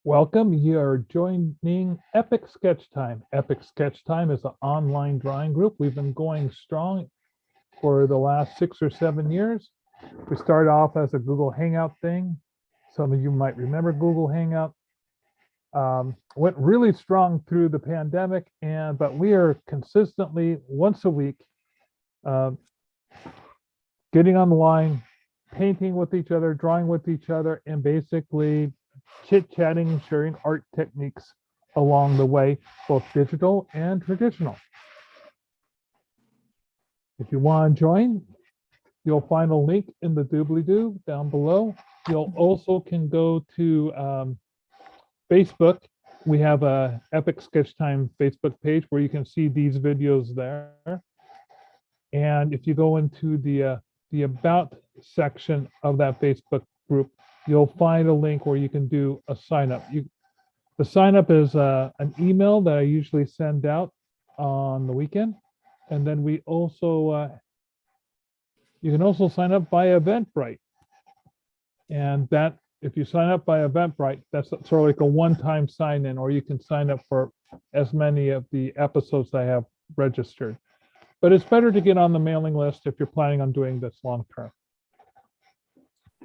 Welcome. You are joining Epic Sketch Time. Epic Sketch Time is an online drawing group. We've been going strong for the last 6 or 7 years. We started off as a Google Hangout thing. Some of you might remember Google Hangout. Went really strong through the pandemic, but we are consistently once a week getting on the line, painting with each other, drawing with each other, and basically chit-chatting, sharing art techniques along the way, both digital and traditional. If you want to join, you'll find a link in the doobly-doo down below. You'll also can go to Facebook. We have a Epic Sketch Time Facebook page where you can see these videos there. And if you go into the About section of that Facebook group, you'll find a link where you can do a sign up. The sign up is an email that I usually send out on the weekend. And then we also, you can also sign up by Eventbrite. And that, if you sign up by Eventbrite, that's sort of like a one-time sign in, or you can sign up for as many of the episodes I have registered. But it's better to get on the mailing list if you're planning on doing this long term.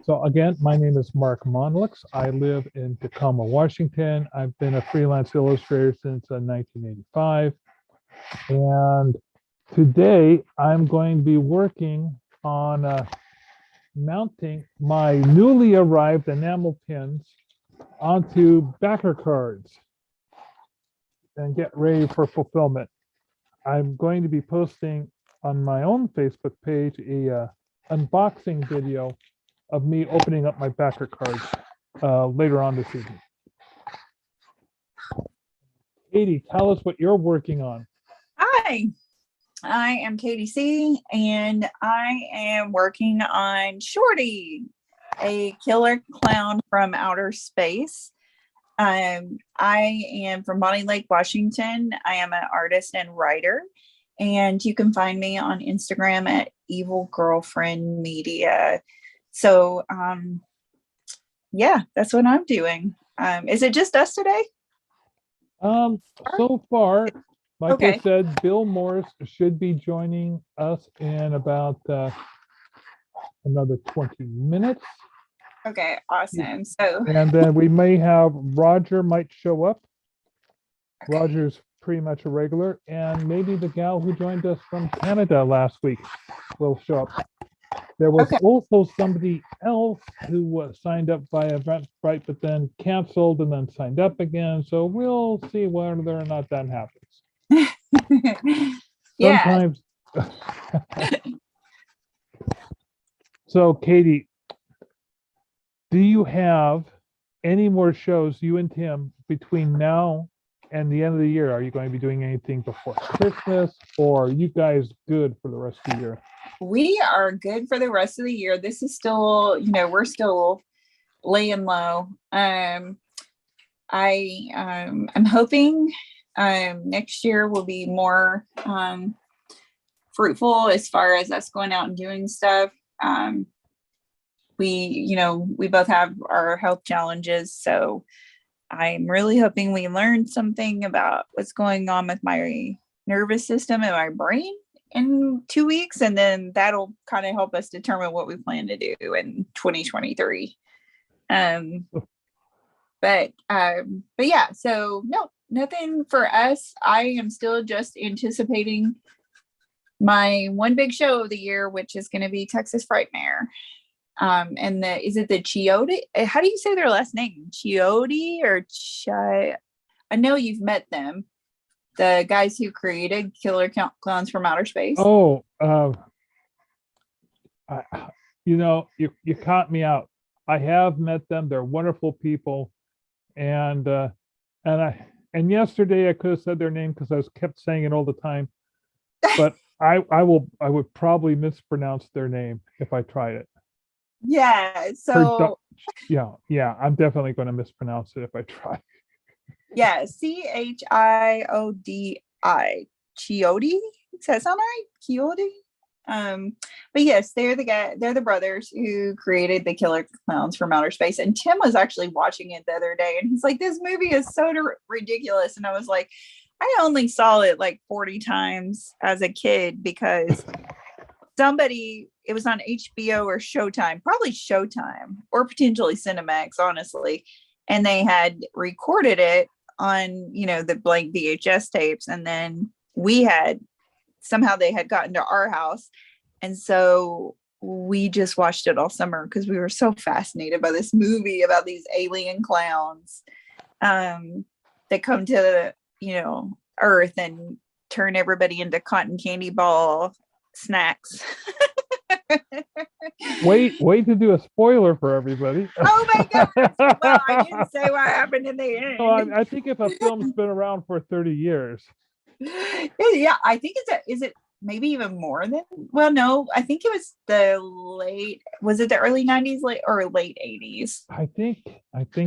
So again, my name is Mark Monlux. I live in Tacoma, Washington. I've been a freelance illustrator since 1985. And today I'm going to be working on mounting my newly arrived enamel pins onto backer cards and get ready for fulfillment. I'm going to be posting on my own Facebook page a unboxing video of me opening up my backer cards later on this evening. Katie, tell us what you're working on. Hi, I am Katie C, and I am working on Shorty, a killer clown from outer space. I am from Bonnie Lake, Washington. I am an artist and writer, and you can find me on Instagram at Evil Girlfriend Media. So, yeah, that's what I'm doing. Is it just us today? So far, like Okay. I said, Bill Morse should be joining us in about another 20 minutes. Okay, awesome. So, and then we may have Roger might show up. Okay. Roger's pretty much a regular, and maybe the gal who joined us from Canada last week will show up. There was also somebody else who was signed up by Eventbrite, but then canceled and then signed up again. So we'll see whether or not that happens. Sometimes. So, Katie, do you have any more shows, you and Tim, between now and the end of the year? Are you going to be doing anything before Christmas, or are you guys good for the rest of the year? We are good for the rest of the year. This is still, we're still laying low. I'm hoping next year will be more fruitful as far as us going out and doing stuff. We both have our health challenges, so I'm really hoping we learn something about what's going on with my nervous system and my brain in 2 weeks, and then that'll kind of help us determine what we plan to do in 2023. But yeah, so no, nothing for us. I am still just anticipating my one big show of the year, which is going to be Texas Frightmare. And is it the Chiote? How do you say their last name? Chiote or Chi? I know you've met them. The guys who created Killer Clowns from Outer Space. Oh, you caught me out. I have met them. They're wonderful people, and yesterday I could have said their name because I was kept saying it all the time, but I would probably mispronounce their name if I tried it. Yeah. So yeah, I'm definitely going to mispronounce it if I try. Yeah, Chiodi. Chiote? Does that sound right? Chiote? But yes, they're the brothers who created the Killer Clowns from Outer Space. And Tim was actually watching it the other day, and he's like, "This movie is so ridiculous." And I was like, I only saw it like 40 times as a kid because it was on HBO or Showtime, probably Showtime or potentially Cinemax, honestly. And they had recorded it on, the blank VHS tapes. And then somehow they had gotten to our house. And so we just watched it all summer because we were so fascinated by this movie about these alien clowns that come to, Earth and turn everybody into cotton candy ball snacks. Wait to do a spoiler for everybody. Oh my god! Well, I didn't say what happened in the end. No, I think if a film's been around for 30 years. Yeah, I think is it maybe even more than, well, no, I think it was the early 90s or late 80s? I think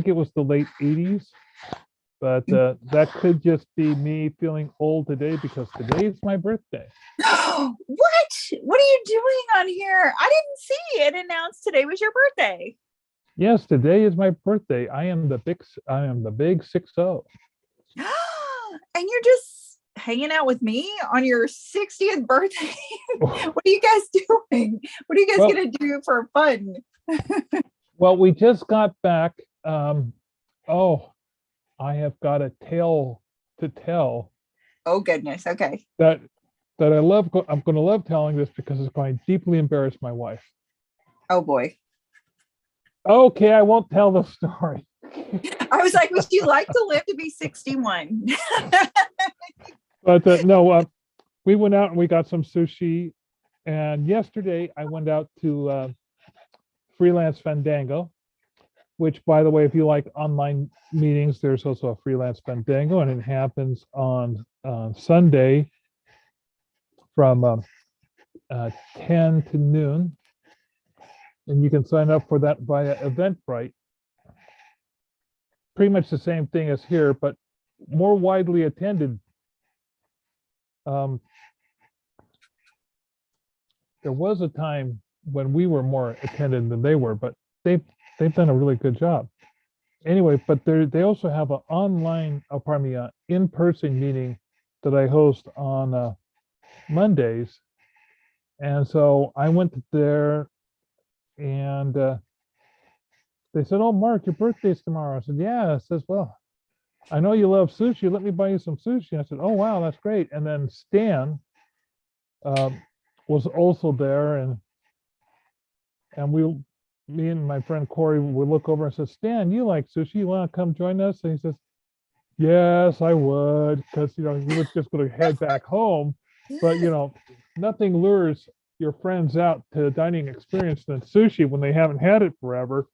it was the late 80s. But that could just be me feeling old today because today is my birthday. What? What are you doing on here? I didn't see it announced today was your birthday. Yes, today is my birthday. I am the big 6-0. And you're just hanging out with me on your 60th birthday. What are you guys doing? What are you guys gonna do for fun? Well, we just got back. I have got a tale to tell. Oh goodness. Okay. That I love. I'm going to love telling this because it's going to deeply embarrass my wife. Oh boy. Okay, I won't tell the story. I was like, would you like to live to be 61? But no, we went out and we got some sushi. And yesterday I went out to Freelance Fandango, which, by the way, if you like online meetings, there's also a Freelance Fandango, and it happens on Sunday from 10 to noon. And you can sign up for that via Eventbrite. Pretty much the same thing as here, but more widely attended. There was a time when we were more attended than they were, but they've done a really good job. Anyway, but they also have an in-person meeting that I host on Mondays. And so I went there and they said, "Oh, Mark, your birthday's tomorrow." I said, "Yeah." I says, "Well, I know you love sushi. Let me buy you some sushi." I said, "Oh, wow, that's great." And then Stan was also there, and me and my friend Corey would look over and say, "Stan, you like sushi? You want to come join us?" And he says, "Yes, I would," because he was just going to head back home. But nothing lures your friends out to a dining experience than sushi when they haven't had it forever.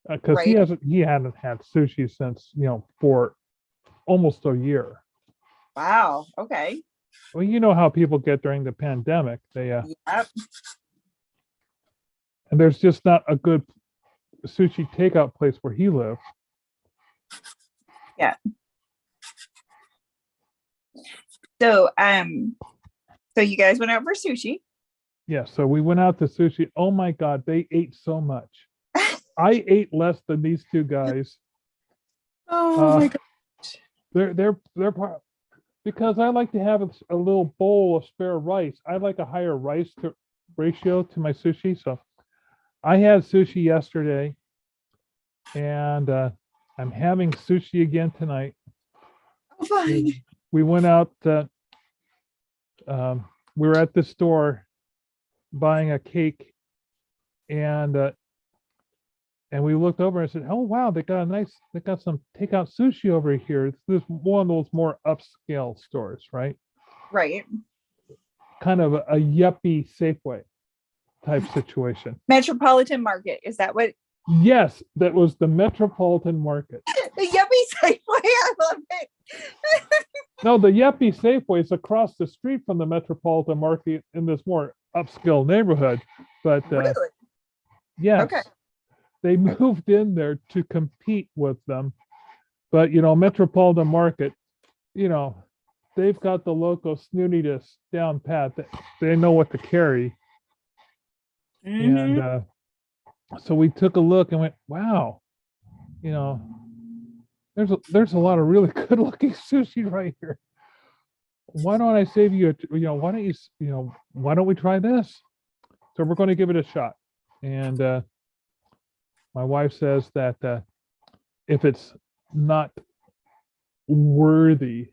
Because Right. he hadn't had sushi since for almost a year. Wow. Okay. Well, you know how people get during the pandemic. They Yep. and there's just not a good sushi takeout place where he lives. Yeah. So so you guys went out for sushi. Yeah, so we went out to sushi. Oh my God, they ate so much. I ate less than these two guys. Oh my God. They're part, because I like to have a little bowl of spare rice. I like a higher rice ratio to my sushi. So I had sushi yesterday, and I'm having sushi again tonight. Oh, fine. We went out. We were at the store buying a cake, and we looked over and said, "Oh wow, they got some takeout sushi over here." It's this one of those more upscale stores, right? Right. Kind of a yuppie Safeway type situation. Metropolitan Market. Is that what? Yes, that was the Metropolitan Market. The yuppie Safeway. I love it. No, the yuppie Safeway is across the street from the Metropolitan Market in this more upscale neighborhood. But Really? yes, Okay. they moved in there to compete with them. But Metropolitan Market, they've got the local snootiness down pat. They know what to carry. And Hmm. so we took a look and went, wow, you know, there's a lot of really good looking sushi right here. Why don't I save you? Why don't why don't we try this? So we're going to give it a shot. And my wife says that if it's not worthy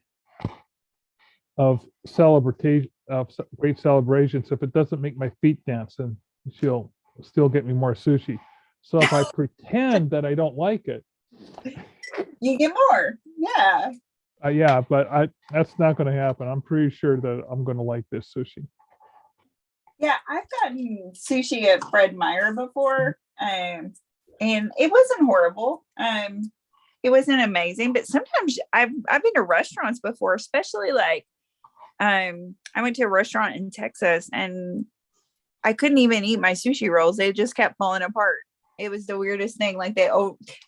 of celebration of great celebrations, if it doesn't make my feet dance, then she'll still get me more sushi. So if I pretend that I don't like it, You get more. Yeah. yeah, but that's not going to happen. I'm pretty sure that I'm going to like this sushi. Yeah, I've gotten sushi at Fred Meyer before, and it wasn't horrible. It wasn't amazing, but sometimes I've been to restaurants before, especially like I went to a restaurant in Texas and I couldn't even eat my sushi rolls. They just kept falling apart. It was the weirdest thing. Like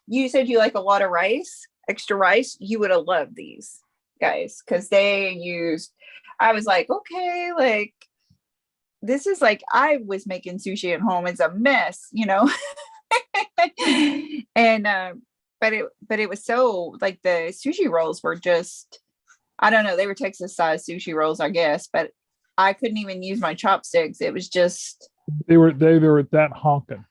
you said you like a lot of rice, extra rice. You would have loved these guys because they used. I was like, okay, like this is like I was making sushi at home. It's a mess, and but it was so like the sushi rolls were just I don't know, they were Texas size sushi rolls, I guess, but I couldn't even use my chopsticks. It was just They were that honking.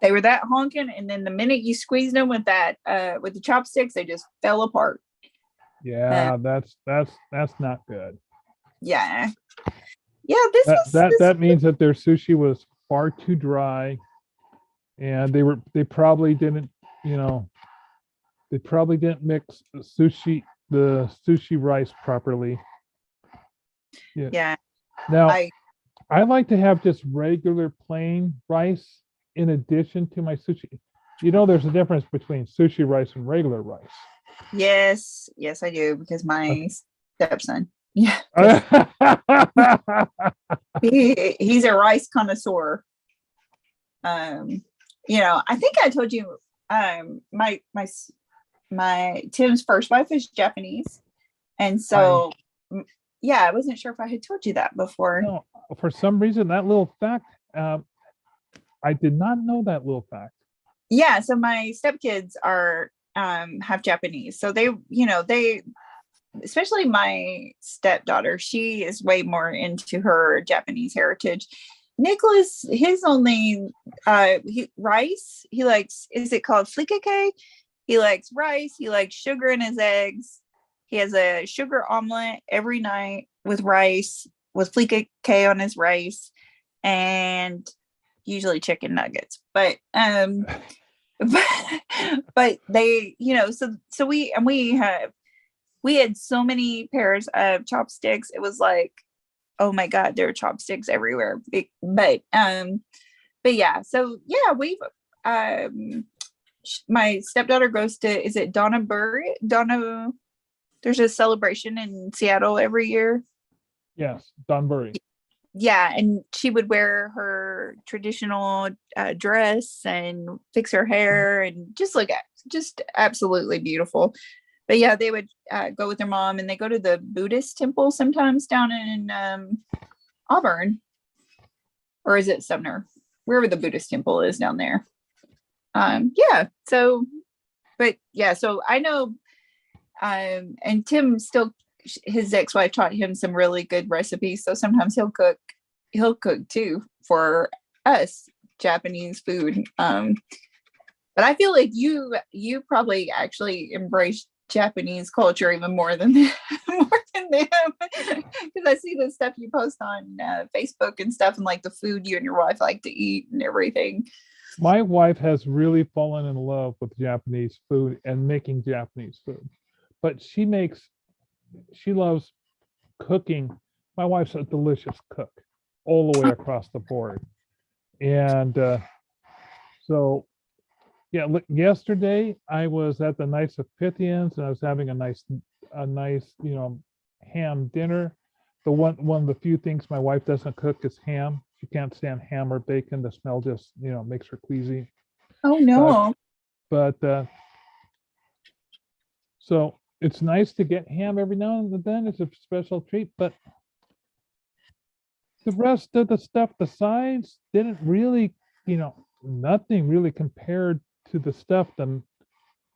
they were that honking, and then the minute you squeezed them with that with the chopsticks, they just fell apart. Yeah, that's not good. Yeah. Yeah, this That was that this that means that their sushi was far too dry, and they probably didn't, you know, they probably didn't mix the sushi rice properly. Yeah. yeah, Now, I I like to have just regular plain rice in addition to my sushi. There's a difference between sushi rice and regular rice. yes, I do because my stepson. Yeah, because Okay. he's a rice connoisseur. Um, I think I told you my Tim's first wife is Japanese. And I so yeah, I wasn't sure if I had told you that before. no, for some reason that little fact, I did not know that little fact. Yeah, so my stepkids are half Japanese. So they especially my stepdaughter, she is way more into her Japanese heritage. Nicholas, his only rice, he likes, is it called flikake? He likes rice, he likes sugar in his eggs. He has a sugar omelet every night with rice, with flikake on his rice, and usually chicken nuggets. But they, so we had so many pairs of chopsticks. It was like, oh my god, there are chopsticks everywhere. But yeah, so yeah, we've my stepdaughter goes to, is it Donna, there's a celebration in Seattle every year. Yes, Dunbury. Yeah, and she would wear her traditional dress and fix her hair and just look at just absolutely beautiful. But yeah, they would go with their mom, and they go to the Buddhist temple sometimes down in Auburn, or is it Sumner, wherever the Buddhist temple is down there. Yeah, so but yeah, so I know and Tim still, his ex-wife taught him some really good recipes, so sometimes he'll cook too for us Japanese food. But I feel like you probably actually embrace Japanese culture even more than more than them, because I see the stuff you post on Facebook and stuff, and like the food you and your wife like to eat and everything. My wife has really fallen in love with Japanese food and making Japanese food, but she loves cooking. My wife's a delicious cook all the way across the board. And so, yeah, look, yesterday I was at the Nice of Pythians and I was having a nice, ham dinner. One of the few things my wife doesn't cook is ham. She can't stand ham or bacon. The smell just, makes her queasy. Oh But no. but so it's nice to get ham every now and then. It's a special treat, but the rest of the stuff, the sides didn't really, nothing really compared to the stuff that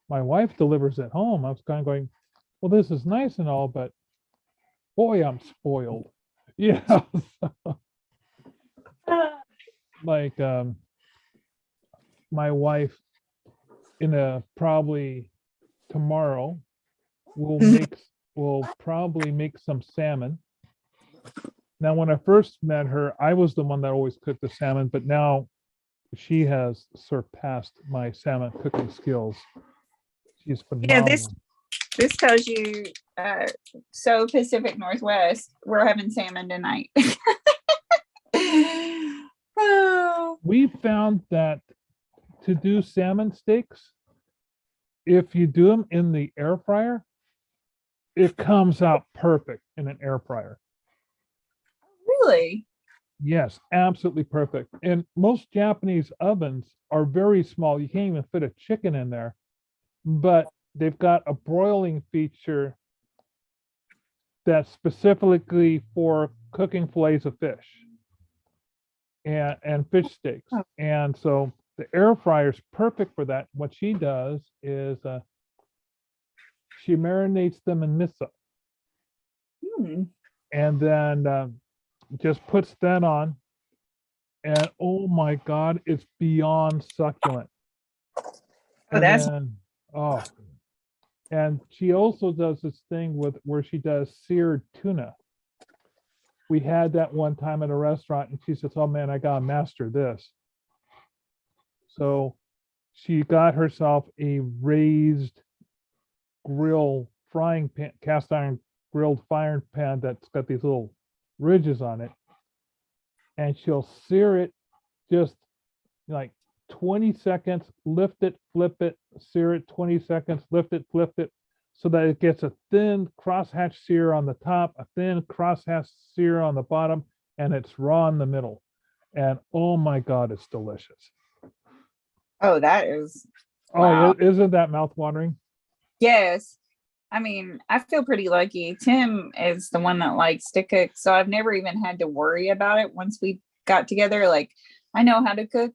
my wife delivers at home. I was kind of going, well, this is nice and all, but boy, I'm spoiled. Yeah. Like my wife probably tomorrow will probably make some salmon. Now, when I first met her, I was the one that always cooked the salmon, but now she has surpassed my salmon cooking skills. She's Yeah, phenomenal. this tells you, so Pacific Northwest, we're having salmon tonight. Oh. We found that to do salmon steaks, if you do them in the air fryer, it comes out perfect in an air fryer. Really? Yes, absolutely perfect. And most Japanese ovens are very small. You can't even fit a chicken in there, but they've got a broiling feature that's specifically for cooking fillets of fish and fish steaks. Oh. And so the air fryer is perfect for that. What she does is she marinates them in miso and then just puts that on. And oh my God, it's beyond succulent. And she also does this thing where she does seared tuna. We had that one time at a restaurant and she says, oh man, I gotta master this. So she got herself a raised grill frying pan, cast iron grilled frying pan that's got these little ridges on it. And she'll sear it just like 20 seconds, lift it, flip it, sear it 20 seconds, lift it, flip it, so that it gets a thin crosshatch sear on the top, a thin crosshatch sear on the bottom, and it's raw in the middle. And oh my God, it's delicious. Oh, that is. Wow. Oh, isn't that mouth-watering? Yes. I mean, I feel pretty lucky. Tim is the one that likes to cook, so I've never even had to worry about it once we got together. Like, I know how to cook.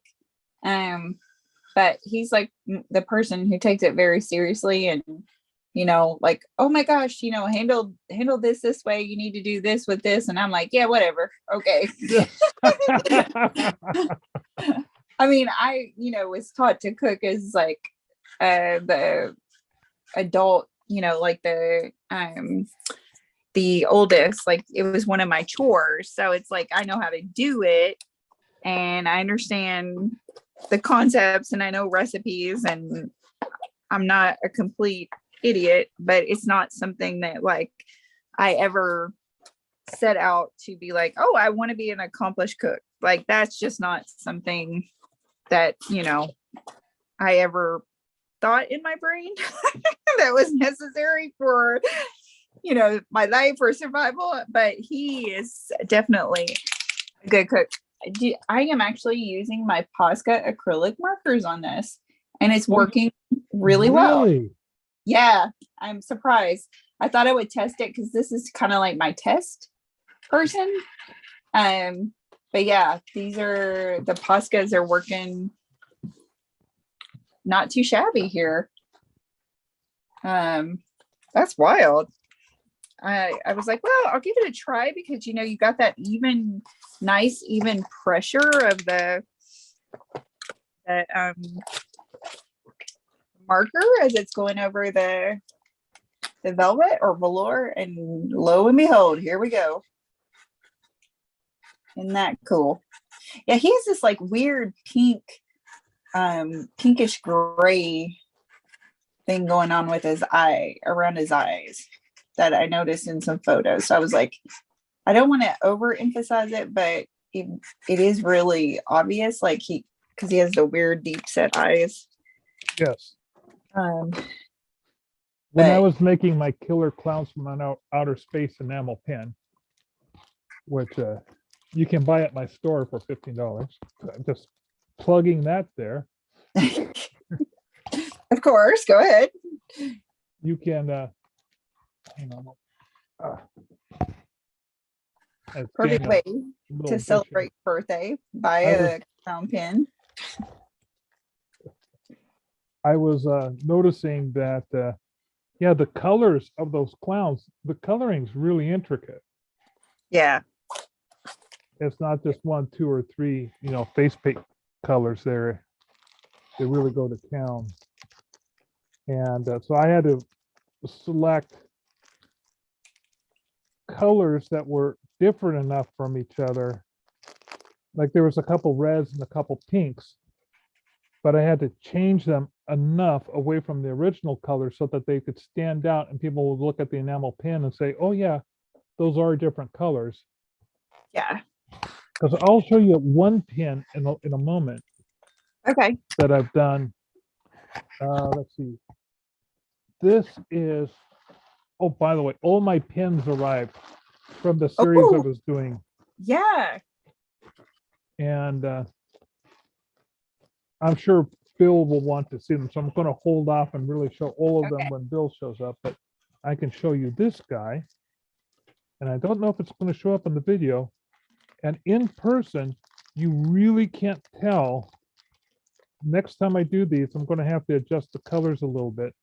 But he's like the person who takes it very seriously and, like, oh my gosh, handle this way. You need to do this with this. And I'm like, yeah, whatever. Okay. I mean, I, was taught to cook as like, the adult, like the oldest, like it was one of my chores. So it's like, I know how to do it and I understand the concepts and I know recipes and I'm not a complete idiot, but it's not something that like I ever set out to be like, oh, I want to be an accomplished cook. Like that's just not something that, I ever thought in my brain that was necessary for, my life or survival. But he is definitely a good cook. I am actually using my Posca acrylic markers on this and it's working really well. Yeah, I'm surprised. I thought I would test it because this is kind of like my test person. But yeah, the Poscas are working not too shabby here. That's wild. I was like, well, I'll give it a try because you got that nice even pressure of the marker as it's going over the velvet or velour, and lo and behold, here we go. Isn't that cool? Yeah, he has this like weird pink, pinkish gray thing going on with his eye, around his eyes, that I noticed in some photos. So I was like, I don't want to overemphasize it, but it is really obvious, like because he has the weird deep set eyes. Yes. When I was making my killer clowns from outer space enamel pen, which you can buy at my store for $15, just plugging that there. Of course, go ahead. You can hang on. as Perfect being a way little to addition. celebrate birthday. Buy a crown pin. I was noticing that, yeah, the colors of those clowns, the coloring's really intricate. Yeah. It's not just 1, 2, or 3, face paint colors there. They really go to town. And so I had to select colors that were different enough from each other. Like there was a couple reds and a couple pinks, but I had to change them enough away from the original color so that they could stand out and people would look at the enamel pin and say, oh yeah, those are different colors. Yeah. Because I'll show you one pin in a moment Okay. that I've done. Let's see. This is, oh, by the way, all my pins arrived from the series I was doing. Yeah. And I'm sure Bill will want to see them. So I'm going to hold off and really show all of them when Bill shows up. But I can show you this guy. And I don't know if it's going to show up in the video. And in person, you really can't tell. Next time I do these, I'm going to have to adjust the colors a little bit.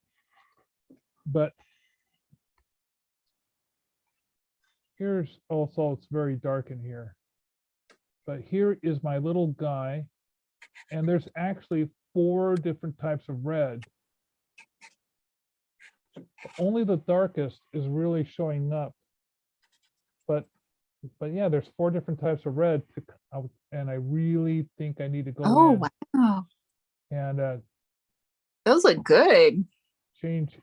But here's also, it's very dark in here. But here is my little guy. And there's actually 4 different types of red. Only the darkest is really showing up. But yeah, there's 4 different types of red. And I really think I need to go in. Wow. And those look good. Change.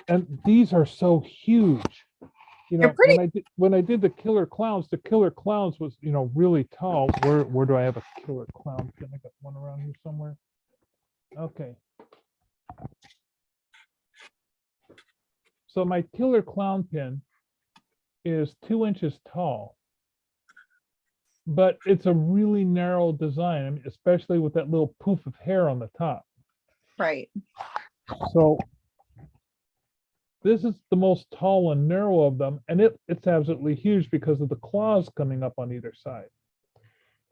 And these are so huge. They're pretty. When I did the killer clowns was, really tall. Where do I have a killer clown pin? I got one around here somewhere. Okay. So my killer clown pin is 2 inches tall. But it's a really narrow design, I mean, especially with that little poof of hair on the top. Right. So this is the most tall and narrow of them, and it's absolutely huge because of the claws coming up on either side.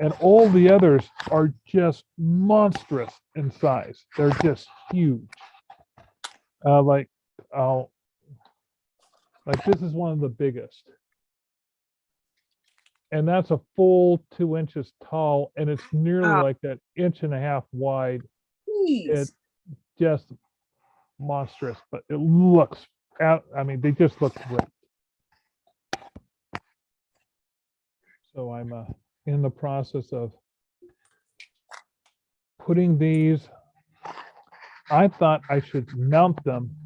And all the others are just monstrous in size. They're just huge. Like this is one of the biggest. And that's a full 2 inches tall, and it's nearly like that 1.5 inches wide. It's just monstrous, but it looks out. I mean, they just look great. So I'm in the process of putting these. I thought I should mount them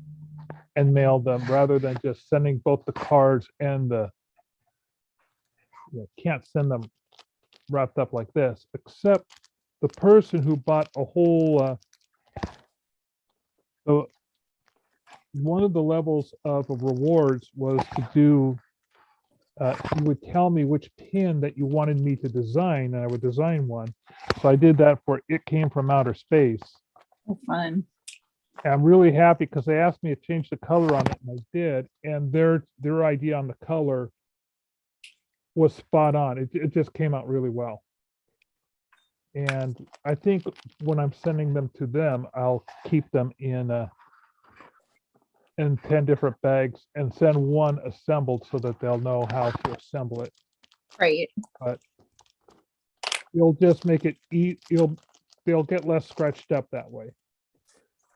and mail them rather than just sending both the cards and the. You can't send them wrapped up like this, except the person who bought a whole. So one of the levels of rewards was to do. You would tell me which pin that you wanted me to design, and I would design one. So I did that for It Came From Outer Space. Oh, fun. And I'm really happy because they asked me to change the color on it, and I did. And their idea on the color was spot on. It just came out really well. And I think when I'm sending them to them, I'll keep them in 10 different bags and send one assembled so that they'll know how to assemble it. Right. But you'll just make it they'll get less scratched up that way.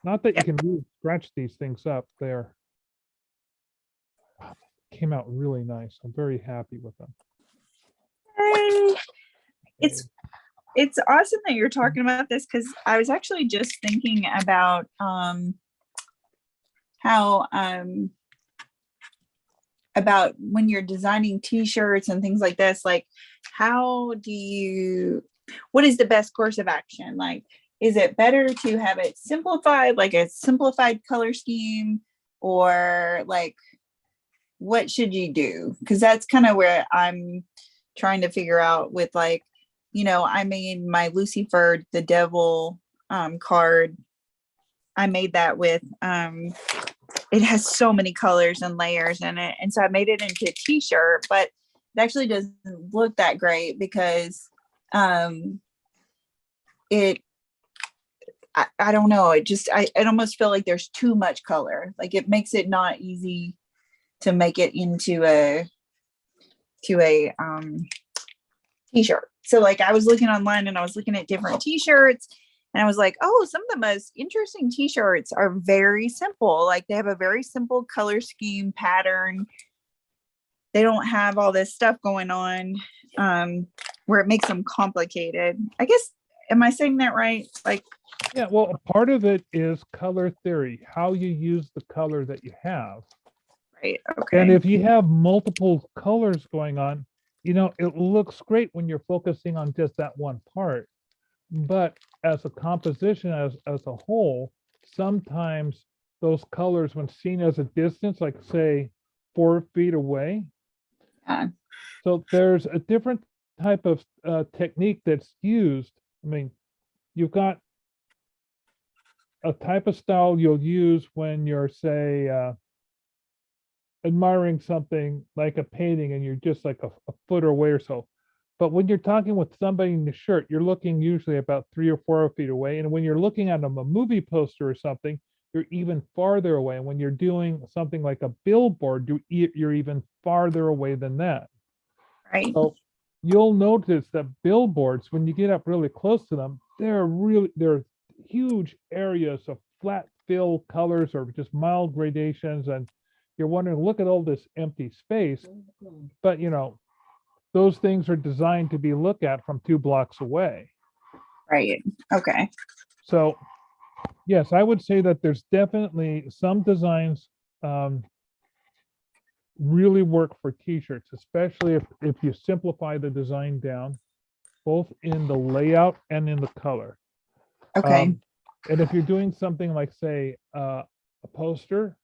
Not that you can really scratch these things up. Came out really nice. I'm very happy with them. It's awesome that you're talking about this, because I was actually just thinking about how about when you're designing t-shirts and things like this, like what is the best course of action? Like, is it better to have it simplified, like a simplified color scheme, or like what should you do? Because that's kind of where I'm trying to figure out with, like, I made my Lucifer the Devil card. I made that with it has so many colors and layers in it, and so I made it into a t-shirt, but it actually doesn't look that great because it I don't know, it just I almost feel like there's too much color. Like it makes it not easy to make it into a t-shirt. So like I was looking online and I was looking at different t-shirts and I was like, oh, some of the most interesting t-shirts are very simple. Like they have a very simple color scheme pattern. They don't have all this stuff going on where it makes them complicated. I guess, am I saying that right? Like, Yeah, well, a part of it is color theory, how you use the color that you have. right. Okay. And if you have multiple colors going on, it looks great when you're focusing on just that one part. But as a composition, as a whole, sometimes those colors, when seen as a distance, like say 4 feet away, so there's a different type of technique that's used. I mean, you've got a type of style you'll use when you're, say, admiring something like a painting and you're just like a foot away or so. But when you're talking with somebody in the shirt, you're looking usually about 3 or 4 feet away. And when you're looking at a movie poster or something, you're even farther away. And when you're doing something like a billboard, you're even farther away than that. Right. So you'll notice that billboards, when you get up really close to them, they're huge areas of flat fill colors or just mild gradations. And you're wondering, look at all this empty space. But, those things are designed to be looked at from 2 blocks away. Right. Okay. So, yes, I would say that there's definitely some designs really work for t-shirts, especially if you simplify the design down, both in the layout and in the color. Okay. And if you're doing something like, say, a poster,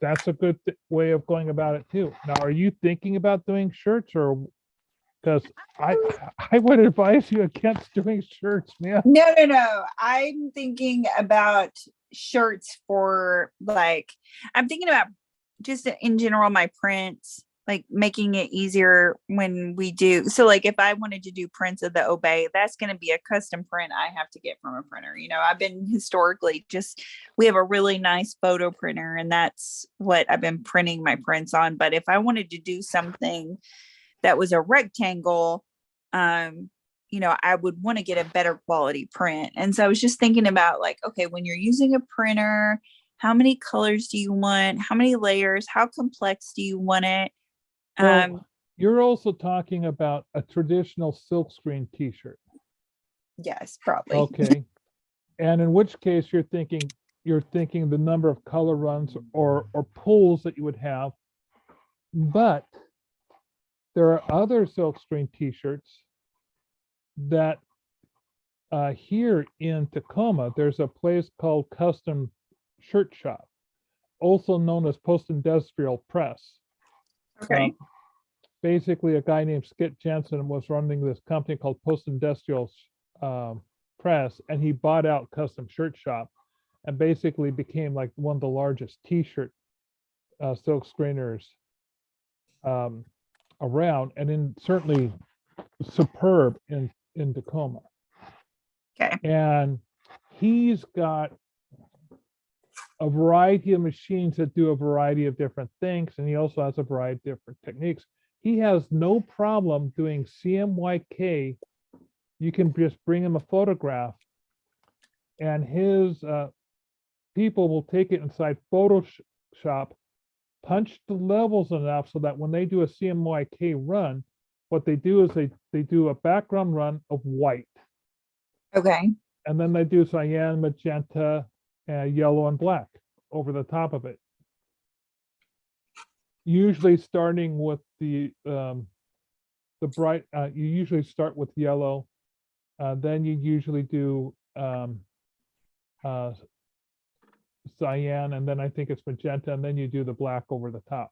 that's a good way of going about it too. Now, are you thinking about doing shirts, or because I would advise you against doing shirts, man? No. I'm thinking about shirts for I'm thinking about just in general, my prints, like making it easier when we do. So like if I wanted to do prints of the Obey, that's going to be a custom print I have to get from a printer. I've been historically we have a really nice photo printer and that's what I've been printing my prints on. But if I wanted to do something that was a rectangle, I would want to get a better quality print. And so I was just thinking about okay, when you're using a printer, how many colors do you want? How many layers? How complex do you want it? Well, you're also talking about a traditional silkscreen t-shirt. Yes, probably. Okay. And in which case you're thinking the number of color runs or pulls that you would have. But there are other silkscreen t-shirts that here in Tacoma, there's a place called Custom Shirt Shop, also known as Post-Industrial Press. Okay. Basically, a guy named Skip Jensen was running this company called Post-Industrial Press, and he bought out Custom Shirt Shop and basically became like one of the largest t-shirt silk screeners around, and certainly superb in Tacoma. Okay. And he's got a variety of machines that do a variety of different things, and he also has a variety of different techniques. He has no problem doing CMYK. You can just bring him a photograph, and his people will take it inside Photoshop, punch the levels enough so that when they do a CMYK run, what they do is they do a background run of white. Okay. And then they do cyan, magenta, yellow, and black over the top of it. Usually starting with the bright, you usually start with yellow, then you usually do cyan, and then I think it's magenta, and then you do the black over the top.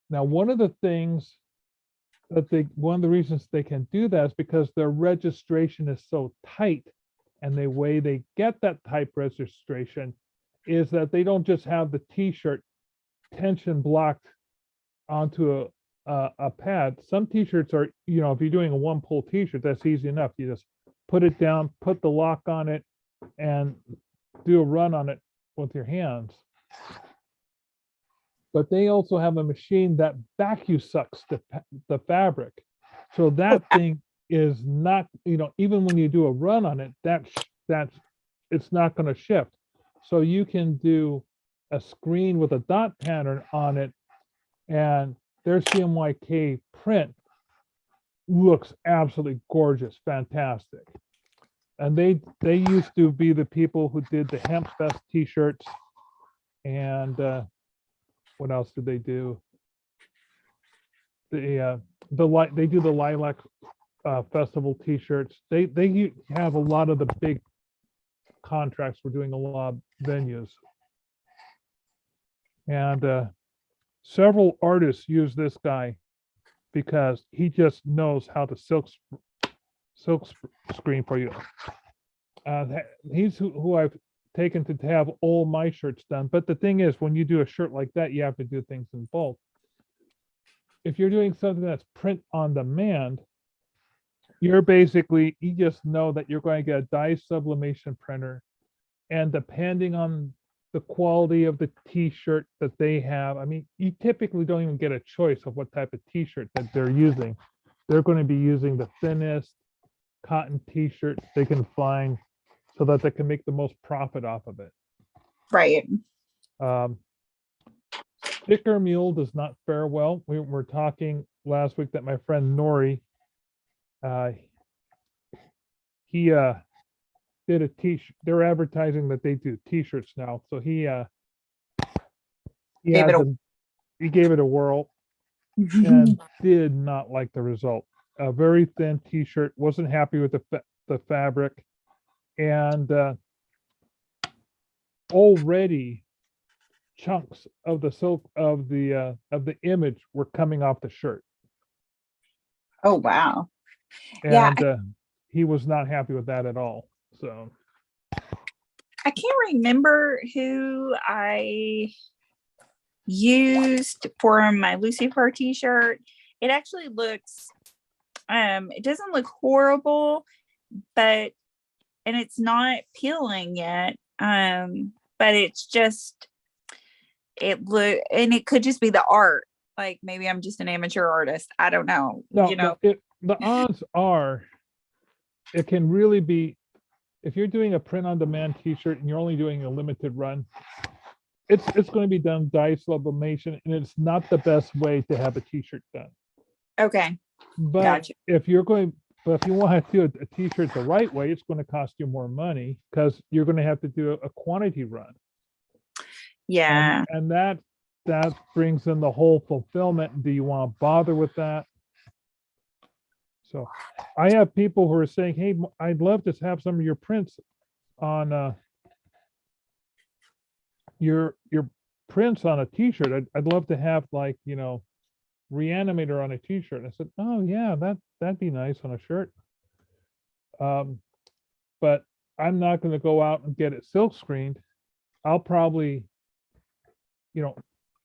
Now, one of the reasons they can do that is because their registration is so tight, and the way they get that type registration is that they don't just have the t-shirt tension blocked onto a pad. Some t-shirts are, you know, if you're doing a one pull t-shirt, that's easy enough. You just put it down, put the lock on it, and do a run on it with your hands. But they also have a machine that vacuum sucks the fabric. So that thing is not, you know, even when you do a run on it, that's it's not going to shift. So you can do a screen with a dot pattern on it, and their CMYK print looks absolutely gorgeous, fantastic. And they used to be the people who did the Hemp Fest t-shirts, and what else did they do? They do the Lilac Festival t-shirts. They have a lot of the big contracts for doing a lot of venues, and several artists use this guy because he just knows how to silk screen for you. He's who I've taken to have all my shirts done. But the thing is, when you do a shirt like that, you have to do things in bulk. If you're doing something that's print on demand, you're basically, you just know that you're going to get a dye sublimation printer, and depending on the quality of the t-shirt that they have, I mean, you typically don't even get a choice of what type of t-shirt that they're using. They're going to be using the thinnest cotton t-shirt they can find so that they can make the most profit off of it. Right. Sticker mule does not fare well. We were talking last week that my friend Nori, he did a t-shirt. They're advertising that they do t-shirts now. So he gave it a whirl and did not like the result. A very thin t-shirt, wasn't happy with the fabric, and already chunks of the silk of the image were coming off the shirt. Oh wow. And Yeah, he was not happy with that at all. So I can't remember who I used for my Lucifer t-shirt. It actually looks it doesn't look horrible, but and it's not peeling yet. But it's just it look, and it could just be the art. Like maybe I'm just an amateur artist. I don't know. no, You know. the odds are it can really be, if you're doing a print on demand t-shirt and you're only doing a limited run, it's going to be done dye sublimation, and it's not the best way to have a t-shirt done. Okay. But Gotcha. if you want to do a t-shirt the right way, it's going to cost you more money because you're going to have to do a quantity run. Yeah. And that brings in the whole fulfillment. Do you want to bother with that? So I have people who are saying, hey, I'd love to have some of your prints on your prints on a t-shirt. I'd love to have, like, you know, Reanimator on a t-shirt. I said, oh yeah, that'd be nice on a shirt. But I'm not going to go out and get it silk screened. I'll probably, you know,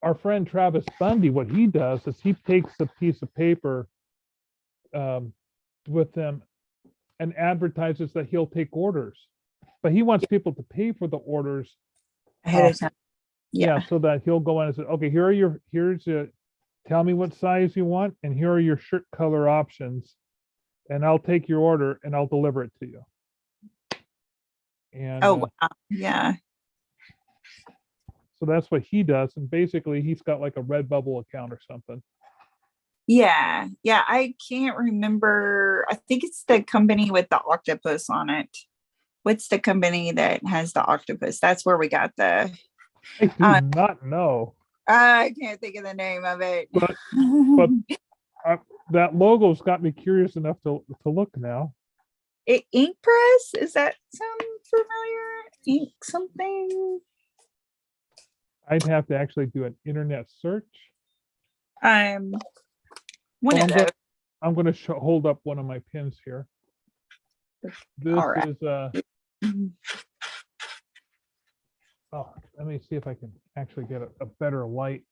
our friend Travis Bundy, what he does is he takes a piece of paper with them and advertises that he'll take orders, but he wants people to pay for the orders Ahead of time. Yeah, so that he'll go in and say, okay, tell me what size you want, and here are your shirt color options, and I'll take your order and I'll deliver it to you. And wow. Yeah. so that's what he does, and basically he's got like a Redbubble account or something. Yeah. Yeah. I can't remember. I think it's the company with the octopus on it. What's the company that has the octopus? That's where we got the. I do not know. I can't think of the name of it. But that logo's got me curious enough to look now. Ink Press? Is that sound familiar? Ink something? I'd have to actually do an internet search. One of those. I'm going to hold up one of my pins here. This right. is oh, let me see if I can actually get a better light.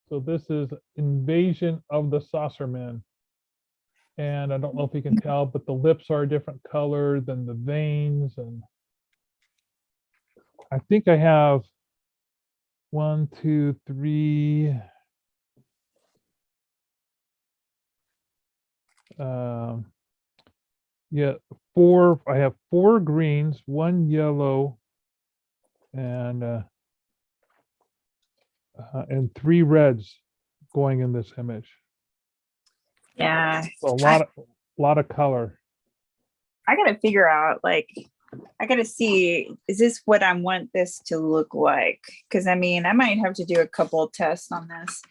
So this is Invasion of the Saucermen. And I don't know if you can tell, but the lips are a different color than the veins. And I think I have 1, 2, 3. Yeah, 4. I have 4 greens, 1 yellow, and 3 reds going in this image. Yeah. So a lot of color. I gotta figure out, like, I gotta see, is this what I want this to look like? Because I mean, I might have to do a couple of tests on this.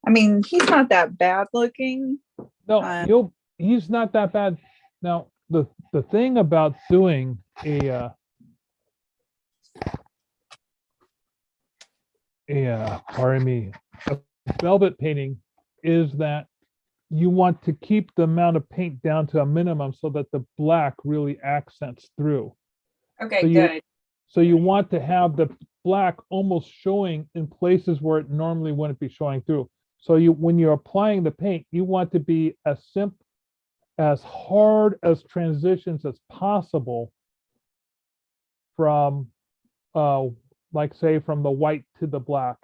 I mean, he's not that bad looking. No, he's not that bad. Now, the thing about doing a pardon me, a velvet painting is that you want to keep the amount of paint down to a minimum so that the black really accents through. Okay, So good. So you want to have the black almost showing in places where it normally wouldn't be showing through. So when you're applying the paint, you want to be as hard as transitions as possible from, like say, from the white to the black.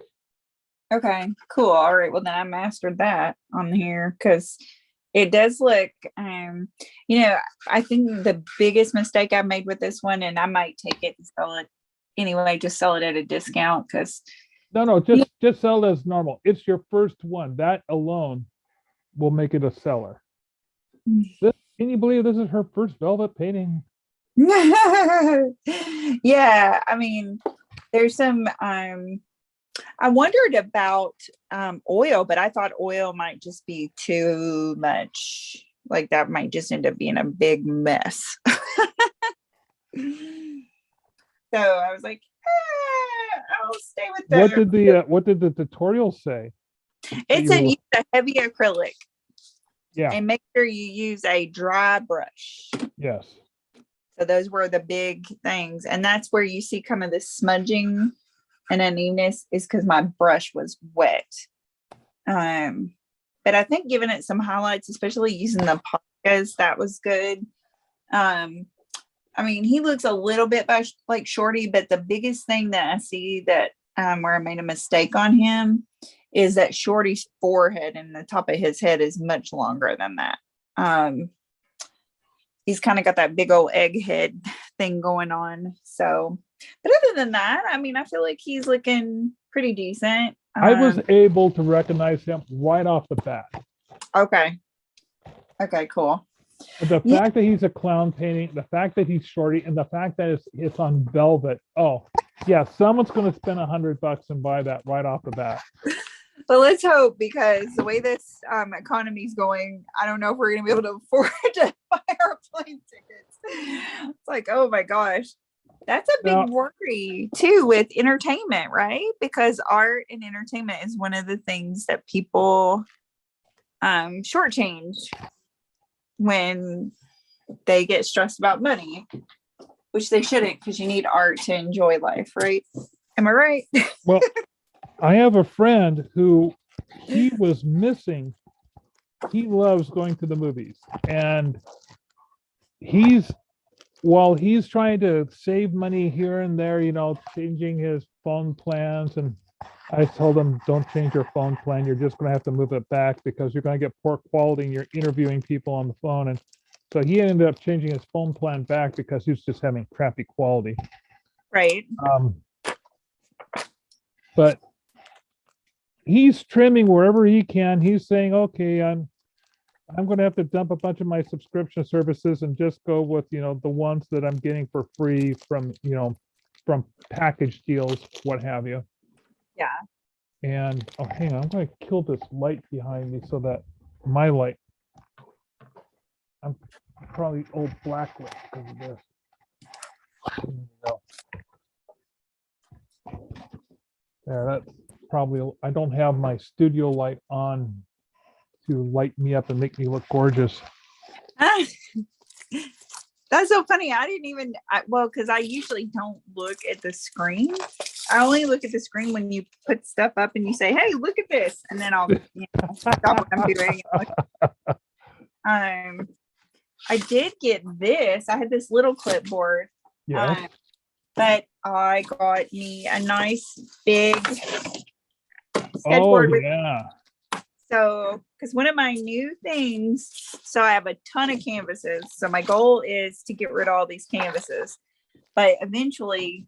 Okay, cool. All right. Well, then I mastered that on here because it does look, I think the biggest mistake I made with this one, and I might take it and sell it anyway, just sell it at a discount because. No, just sell it as normal. It's your first one. That alone will make it a seller. Can you believe this is her first velvet painting? Yeah, I mean, there's some, I wondered about oil, but I thought oil might just be too much. Like that might just end up being a big mess. So I was like, I'll stay with that. What did the tutorial say? It said use a heavy acrylic. Yeah. And make sure you use a dry brush. Yes. So those were the big things. And that's where you see kind of the smudging and unevenness is because my brush was wet. But I think giving it some highlights, especially using the polkas, that was good. I mean, he looks a little bit like Shorty, but the biggest thing that I see that where I made a mistake on him is that Shorty's forehead and the top of his head is much longer than that. He's kind of got that big old egghead thing going on. So, but other than that, I mean, I feel like he's looking pretty decent. I was able to recognize him right off the bat. Okay, cool. The fact that he's a clown painting, the fact that he's Shorty, and the fact that it's on velvet. Oh, yeah, someone's going to spend $100 and buy that right off the bat. But let's hope, because the way this economy is going, I don't know if we're going to be able to afford to buy our plane tickets. It's like, oh my gosh, that's a big worry too with entertainment, right? Because art and entertainment is one of the things that people shortchange when they get stressed about money, which they shouldn't, because you need art to enjoy life, right? Am I right? Well, I have a friend who he was missing. He loves going to the movies, and while he's trying to save money here and there, changing his phone plans. And I told him, don't change your phone plan. You're just going to have to move it back because you're going to get poor quality and you're interviewing people on the phone. And so he ended up changing his phone plan back because he was just having crappy quality. Right. But he's trimming wherever he can. He's saying, okay, I'm going to have to dump a bunch of my subscription services and just go with, the ones that I'm getting for free from package deals, what have you. Yeah. And, hang on, I'm going to kill this light behind me so that my light, I'm probably old blacklit because of this. There, that's probably, I don't have my studio light on to light me up and make me look gorgeous. That's so funny. I didn't even, because I usually don't look at the screen. I only look at the screen when you put stuff up and you say, "Hey, look at this," and then I'll stop what I'm doing. I did get this. I had this little clipboard. Yes. But I got me a nice big Oh, sketchboard. yeah. So, because one of my new things, so I have a ton of canvases. So my goal is to get rid of all these canvases. But eventually,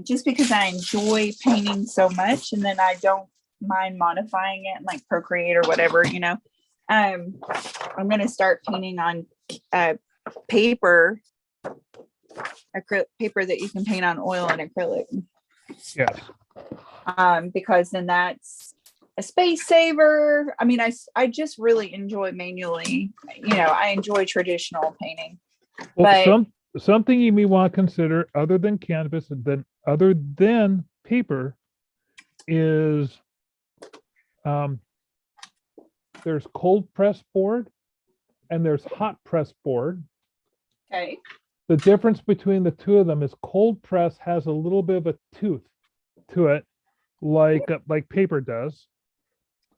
just because I enjoy painting so much, and then I don't mind modifying it, like Procreate or whatever, I'm going to start painting on paper that you can paint on oil and acrylic. Yes. Because then that's a space saver. I mean, I just really enjoy manually, I enjoy traditional painting. Well, something you may want to consider other than canvas and then other than paper is there's cold press board and there's hot press board. Okay. The difference between the two of them is cold press has a little bit of a tooth to it, like paper does.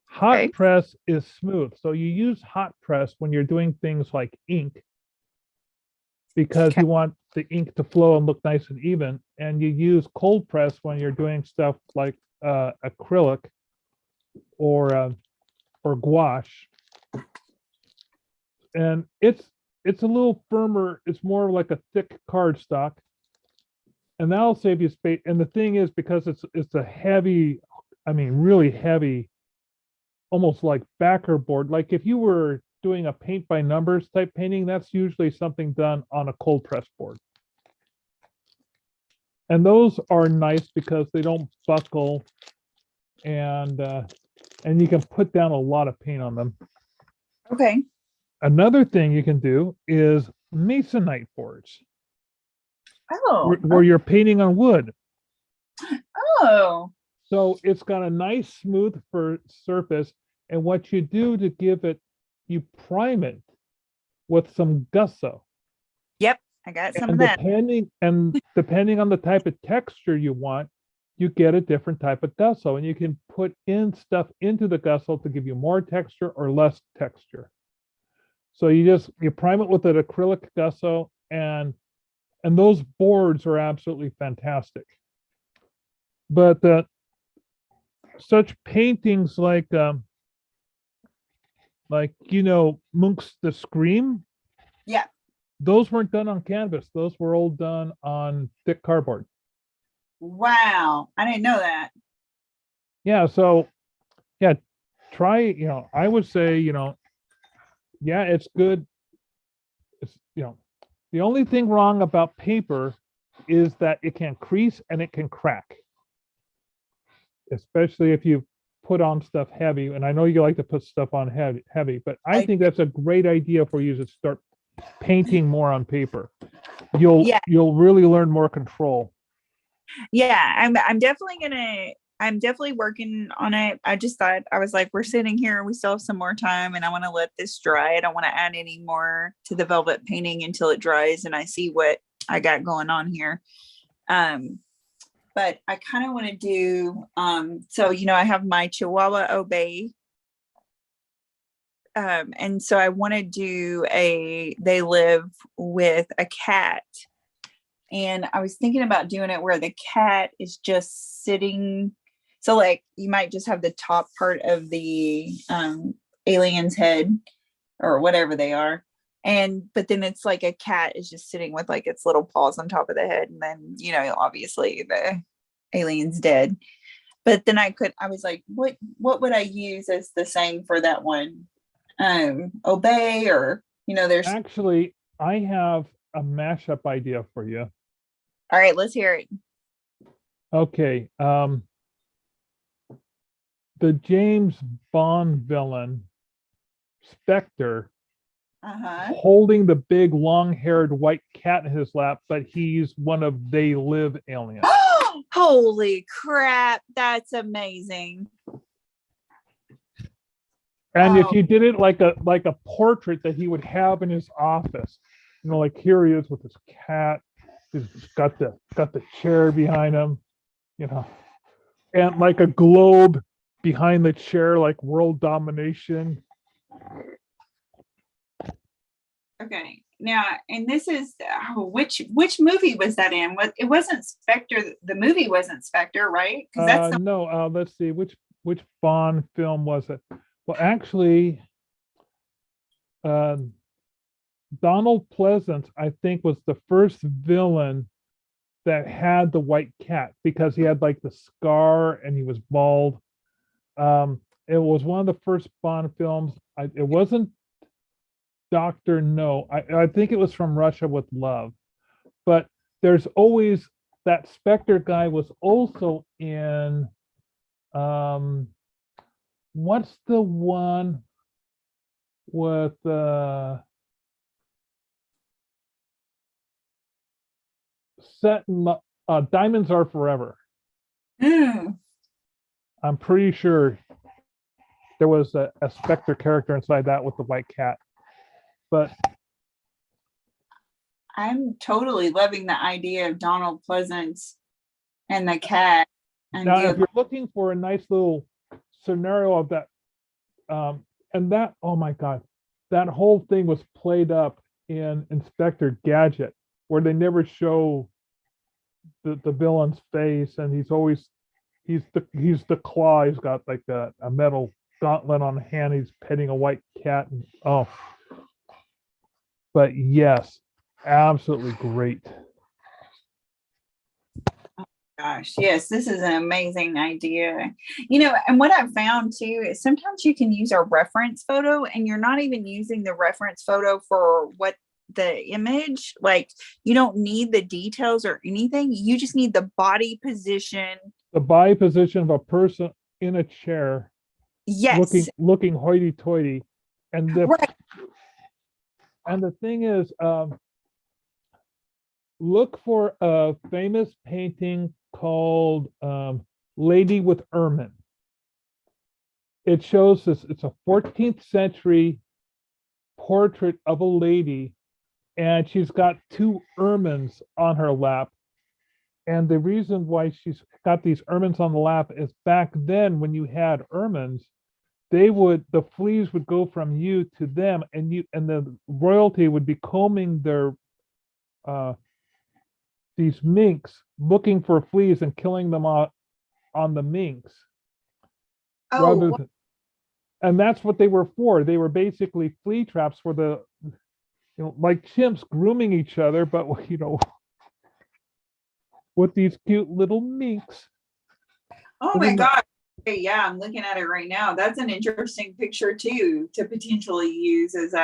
Hot press is smooth. So you use hot press when you're doing things like ink because you want the ink to flow and look nice and even. And you use cold press when you're doing stuff like acrylic or gouache. And it's a little firmer. It's more like a thick cardstock, and that'll save you space. And the thing is, because it's a heavy, I mean, really heavy, almost like backer board. Like if you were doing a paint by numbers type painting, that's usually something done on a cold press board. And those are nice because they don't buckle, and you can put down a lot of paint on them. Okay. Another thing you can do is masonite boards. Oh. Where you're painting on wood. Oh. So it's got a nice smooth surface. And what you do to give it, you prime it with some gusso. Yep, I got some of that. Depending on the type of texture you want, you get a different type of gusso. And you can put in stuff into the gusso to give you more texture or less texture. So you prime it with an acrylic gusso, and those boards are absolutely fantastic. But such paintings like Munch's The Scream, yeah, those weren't done on canvas. Those were all done on thick cardboard. Wow, I didn't know that. Yeah, so yeah, try. I would say yeah, it's good. It's the only thing wrong about paper is that it can crease and it can crack, especially if you put on stuff heavy. And I know you like to put stuff on heavy, but I think that's a great idea for you to start painting more on paper. You'll really learn more control. Yeah, I'm definitely working on it. I just thought, I was like, we're sitting here, we still have some more time, and I want to let this dry. I don't want to add any more to the velvet painting until it dries and I see what I got going on here. But I kind of want to do, so, I have my Chihuahua Obey. And so I want to do they live with a cat. And I was thinking about doing it where the cat is just sitting. So like you might just have the top part of the alien's head or whatever they are. But then it's like a cat is just sitting with like its little paws on top of the head. And then, obviously the alien's dead. But then I was like, what would I use as the same for that one? Obey, or, there's. Actually, I have a mashup idea for you. All right, let's hear it. Okay. The James Bond villain, Spectre, holding the big long-haired white cat in his lap, but he's one of They Live aliens. Holy crap, that's amazing. And if you did it like a portrait that he would have in his office, like here he is with his cat. He's got the chair behind him. you know, and like a globe behind the chair, like world domination. Okay. Now, and this is which movie was that in? What, it wasn't Spectre. The movie wasn't Spectre, right? Because that's No. Let's see, which Bond film was it? Well, actually, Donald Pleasance, I think, was the first villain that had the white cat because he had like the scar and he was bald. It was one of the first Bond films. It wasn't Doctor No. I think it was From Russia with Love. But there's always that Spectre guy was also in what's the one with set in Diamonds Are Forever. I'm pretty sure there was a Spectre character inside that with the white cat. But I'm totally loving the idea of Donald Pleasance and the cat. And now, if you're looking for a nice little scenario of that, and that, oh my God, that whole thing was played up in Inspector Gadget, where they never show the villain's face, and he's the claw. He's got like a metal gauntlet on the hand. He's petting a white cat, and but yes, absolutely great. Gosh, yes, this is an amazing idea. And what I've found too is sometimes you can use a reference photo and you're not even using the reference photo for what the image, like you don't need the details or anything. You just need the body position. The body position of a person in a chair. Yes. Looking hoity-toity. And right. And the thing is, look for a famous painting called Lady with Ermine. It shows this, it's a 14th century portrait of a lady, and she's got two ermines on her lap. And the reason why she's got these ermines on the lap is back then when you had ermines, the fleas would go from you to them, and the royalty would be combing their these minks, looking for fleas and killing them on the minks. And that's what they were for. They were basically flea traps for the, like chimps grooming each other, but with these cute little minks. Oh my God. Yeah, I'm looking at it right now. That's an interesting picture too to potentially use as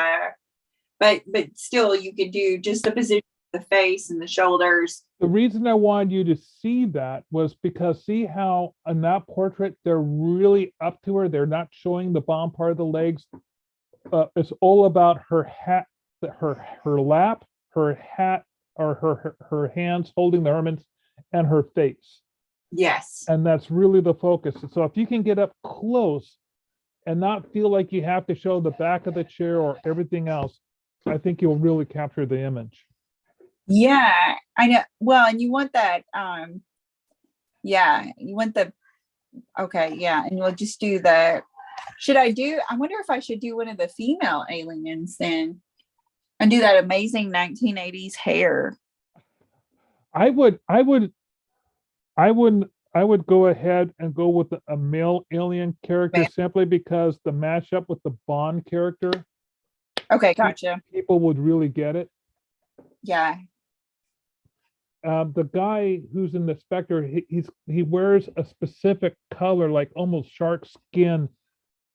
but still you could do just the position of the face and the shoulders. The reason I wanted you to see that was because see how in that portrait they're really up to her. They're not showing the bottom part of the legs. It's all about her hat, her lap, her hat, or her hands holding the ermines, and her face. Yes. And that's really the focus. So if you can get up close and not feel like you have to show the back of the chair or everything else, I think you'll really capture the image. Yeah, I know. Well, and you want that, you want the, okay, yeah, and we'll just do I wonder if I should do one of the female aliens then and do that amazing 1980s hair. I would go ahead and go with a male alien character simply because the mashup with the Bond character. Okay, gotcha. People would really get it. Yeah. The guy who's in the Spectre, he wears a specific color, like almost shark skin,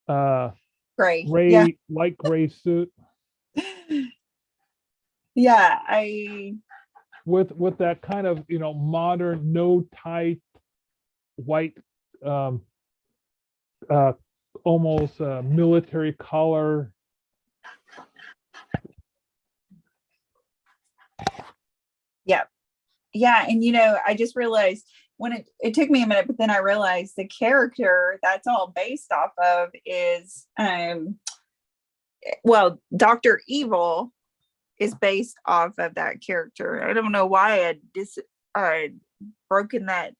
gray, light gray suit. Yeah, with that kind of modern no tie white almost military collar. Yeah, and I just realized when it took me a minute, but then I realized the character that's all based off of is Dr. Evil is based off of that character. I don't know why I had broken that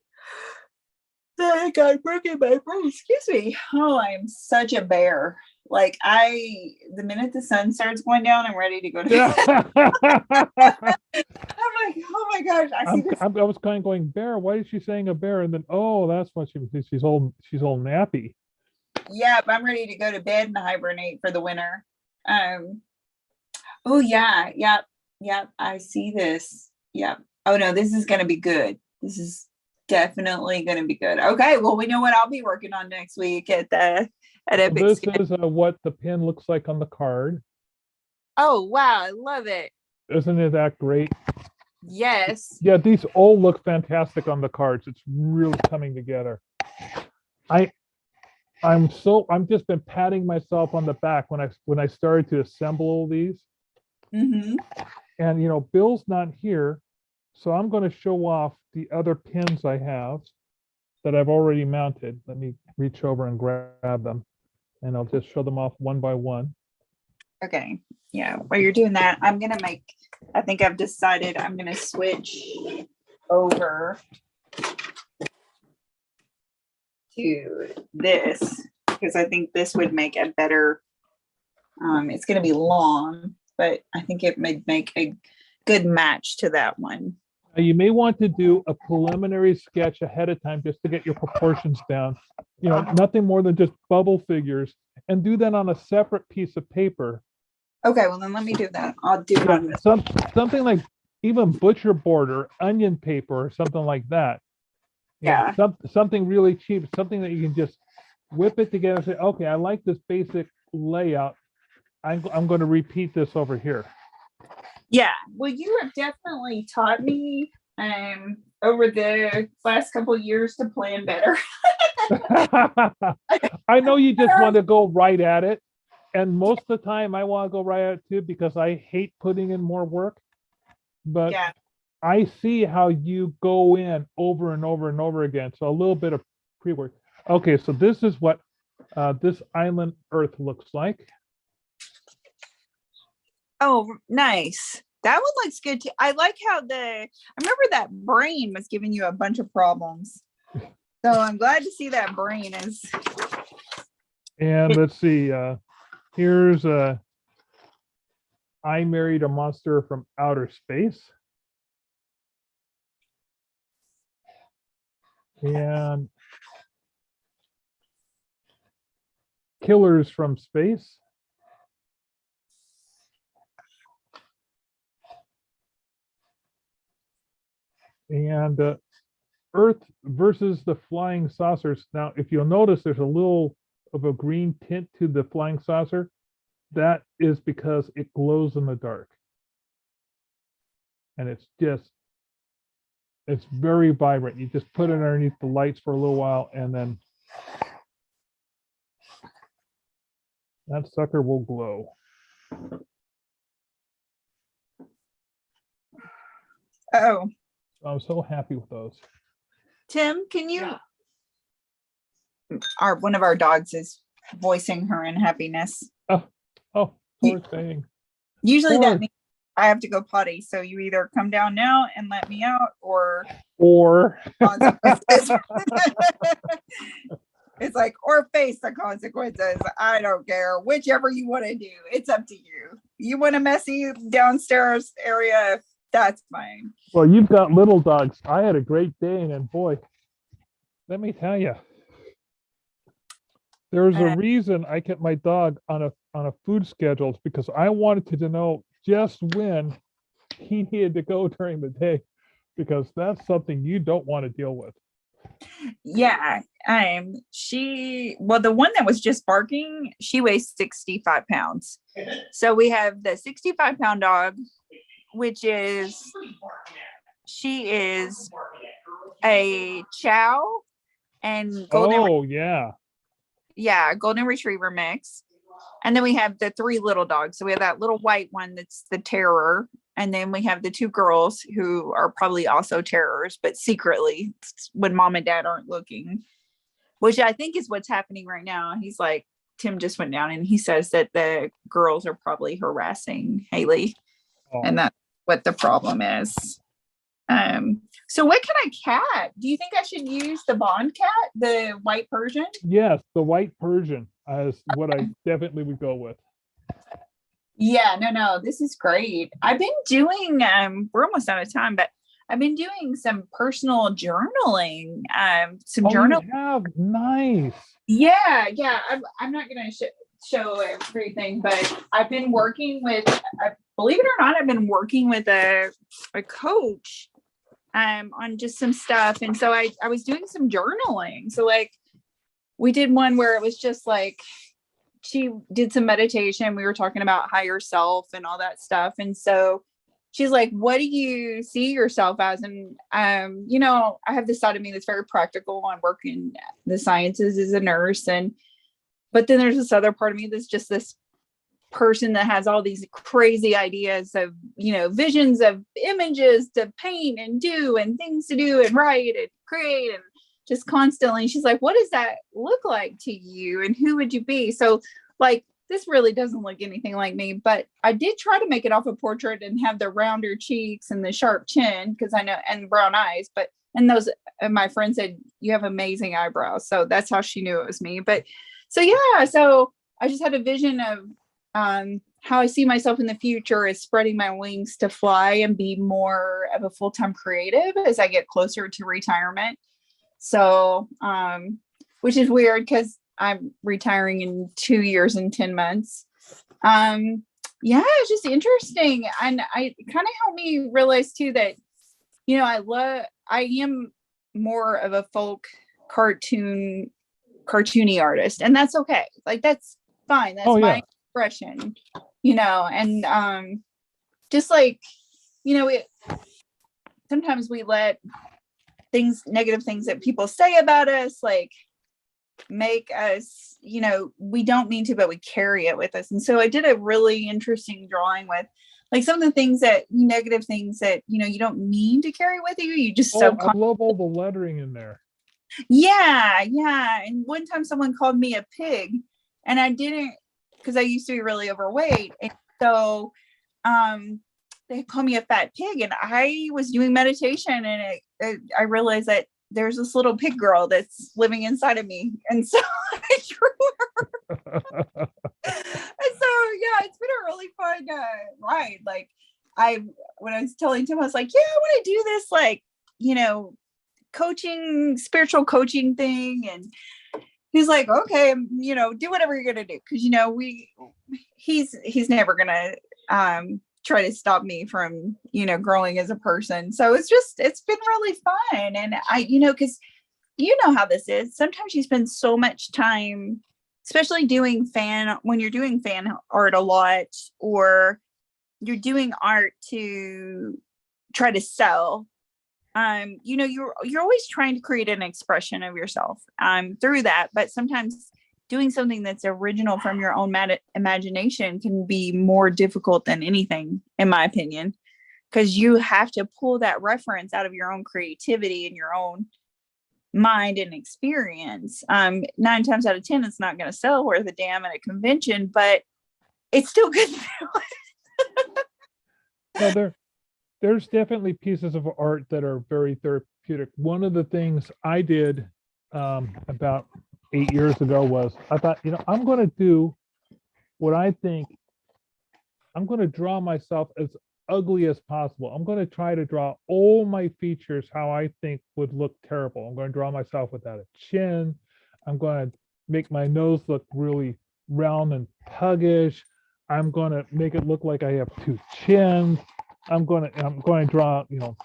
think I'm breaking my brain. Excuse me. Oh, I'm such a bear. Like the minute the sun starts going down, I'm ready to go to bed. I'm like, oh my gosh, I see this. I was kind of going, bear. Why is she saying a bear? And then, oh, that's what she's all nappy. Yeah, I'm ready to go to bed and hibernate for the winter. Oh yeah, yep. I see this. Yep. Oh no, this is gonna be good. This is definitely gonna be good. Okay, well, we know what I'll be working on next week at Epic. This is what the pin looks like on the card. Oh wow, I love it. Isn't it that great? Yes. Yeah, these all look fantastic on the cards. It's really coming together. I'm just been patting myself on the back when I started to assemble all these. Mm-hmm. And Bill's not here, so I'm going to show off the other pins I have that I've already mounted. Let me reach over and grab them, and I'll just show them off one by one. Okay. Yeah. While you're doing that, I think I've decided I'm gonna switch over to this because I think this would make a better, it's going to be long, but I think it would make a good match to that one. You may want to do a preliminary sketch ahead of time just to get your proportions down. Nothing more than just bubble figures, and do that on a separate piece of paper. Okay, well then let me do that. I'll do it on this. Something like even butcher board or onion paper or something like that. Yeah. Something really cheap, something that you can just whip it together and say, okay, I like this basic layout. I'm going to repeat this over here. Yeah, well, you have definitely taught me over the last couple of years to plan better. I know you just want to go right at it. And most of the time I want to go right at it too, because I hate putting in more work. But yeah. I see how you go in over and over and over again. So a little bit of pre-work. Okay, so this is what this island Earth looks like. Oh, nice. That one looks good too. I like how I remember that brain was giving you a bunch of problems. So I'm glad to see that brain is. And let's see, here's I Married a Monster from Outer Space. And Killers from Space. And Earth versus the Flying Saucers. Now, if you'll notice, there's a little of a green tint to the flying saucer. That is because it glows in the dark. And it's very vibrant. You just put it underneath the lights for a little while, and then that sucker will glow. Oh. I'm so happy with those. Tim, can you? Yeah. One of our dogs is voicing her unhappiness. Oh, poor thing. Usually that means I have to go potty. So you either come down now and let me out, or consequences. It's like, or face the consequences. I don't care. Whichever you want to do. It's up to you. You want a messy downstairs area? That's fine. Well, you've got little dogs. I had a great day, and boy, let me tell you, there's a reason I kept my dog on a food schedule, because I wanted to know just when he needed to go during the day, because that's something you don't want to deal with. Yeah. The one that was just barking, she weighs 65 pounds. So we have the 65-pound dog, which is, she is a chow and golden. Oh, yeah. Yeah, golden retriever mix. And then we have the 3 little dogs. So we have that little white one that's the terror. And then we have the 2 girls who are probably also terrors, but secretly when mom and dad aren't looking, which I think is what's happening right now. He's like, Tim just went down and he says that the girls are probably harassing Haley. Oh. And that's what the problem is. So what kind of cat? Do you think I should use the Bond cat, the white Persian? Yes, the white Persian is what I definitely would go with. Yeah, no, this is great. I've been doing, we're almost out of time, but I've been doing some personal journaling. Some journal. You have nice. Yeah. I'm not gonna show everything, but I've been working with, believe it or not, I've been working with a coach on just some stuff. And so I was doing some journaling. So like we did one where it was just like she did some meditation. We were talking about higher self and all that stuff. And so she's like, what do you see yourself as? And, you know, I have this side of me that's very practical. I work in the sciences as a nurse. But then there's this other part of me that's just this person that has all these crazy ideas of, you know, visions of images to paint and do and things to do and write and create and just constantly. She's like, what does that look like to you? And who would you be? So like, this really doesn't look anything like me, but I did try to make it off a portrait and have the rounder cheeks and the sharp chin because I know, and brown eyes, and those, and my friend said, you have amazing eyebrows. So that's how she knew it was me. But so, yeah, so I just had a vision of how I see myself in the future is spreading my wings to fly and be more of a full-time creative as I get closer to retirement. So, which is weird because I'm retiring in 2 years and 10 months. Yeah, it's just interesting. And I kind of helped me realize too that, you know, I am more of a folk cartoony artist, and that's okay. Like, that's fine. That's my expression, you know, and just like, you know, sometimes we let negative things that people say about us, like, make us, you know, we don't mean to, but we carry it with us. And so I did a really interesting drawing with like some of the things that negative things that, you know, you don't mean to carry with you. You just I love all the lettering in there. Yeah. And one time someone called me a pig and I didn't, because I used to be really overweight. And so they called me a fat pig, and I was doing meditation and I realized that there's this little pig girl that's living inside of me. And so I drew her. And so, yeah, it's been a really fun ride. Like when I was telling Tim, I was like, yeah, I want to do this, like, you know, spiritual coaching thing. And he's like, okay, you know, do whatever you're going to do. Cause you know, he's never going to, try to stop me from, you know, growing as a person. So it's been really fun. And you know, cause you know how this is. Sometimes you spend so much time, especially when you're doing fan art a lot, or you're doing art to try to sell, you know, you're always trying to create an expression of yourself, through that. But sometimes doing something that's original from your own imagination can be more difficult than anything, in my opinion, because you have to pull that reference out of your own creativity and your own mind and experience. 9 times out of 10, it's not going to sell worth a damn at a convention, but it's still good to do it. There's definitely pieces of art that are very therapeutic. One of the things I did about 8 years ago was I thought, you know, I'm going to do what I think. I'm going to draw myself as ugly as possible. I'm going to try to draw all my features how I think would look terrible. I'm going to draw myself without a chin. I'm going to make my nose look really round and puggish. I'm going to make it look like I have 2 chins. I'm going to draw, you know,